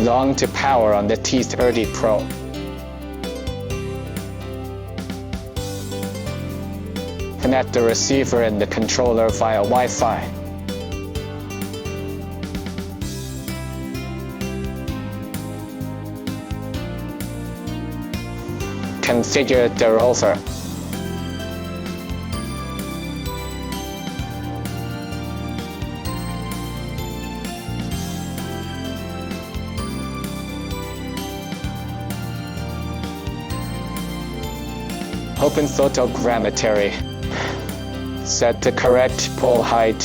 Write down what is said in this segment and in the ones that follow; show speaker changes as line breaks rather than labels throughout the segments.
long to power on the T30pro. Connect the receiver and the controller via Wi-Fi. Configure the rover. Open photogrammetry. Set the correct pole height.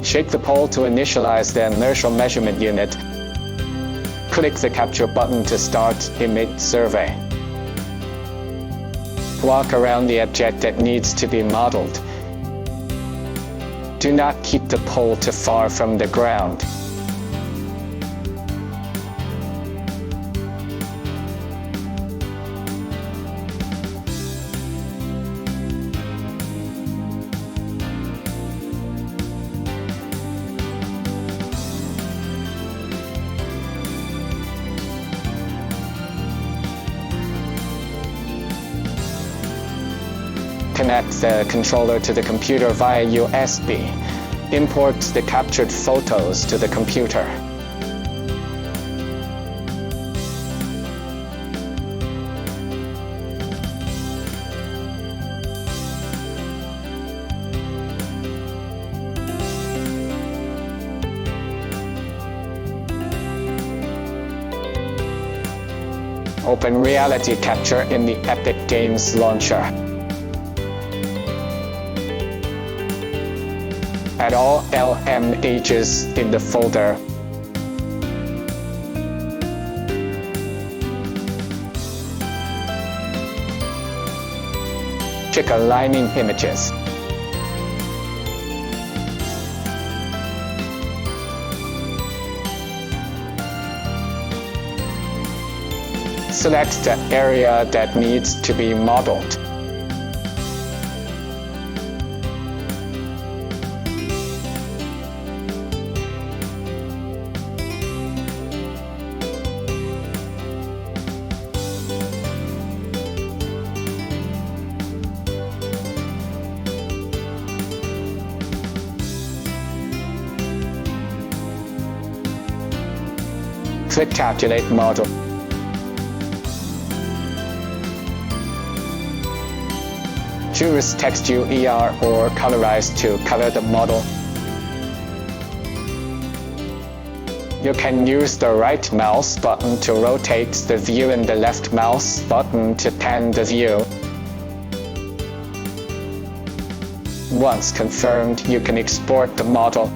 Shake the pole to initialize the inertial measurement unit. Click the capture button to start image survey. Walk around the object that needs to be modeled. Do not keep the pole too far from the ground. Connect the controller to the computer via USB. Import the captured photos to the computer. Open Reality Capture in the Epic Games launcher. Add all LMHs in the folder. Check aligning images. Select the area that needs to be modeled. Click Calculate Model. Choose Text UER or Colorize to color the model. You can use the right mouse button to rotate the view and the left mouse button to pan the view. Once confirmed, you can export the model.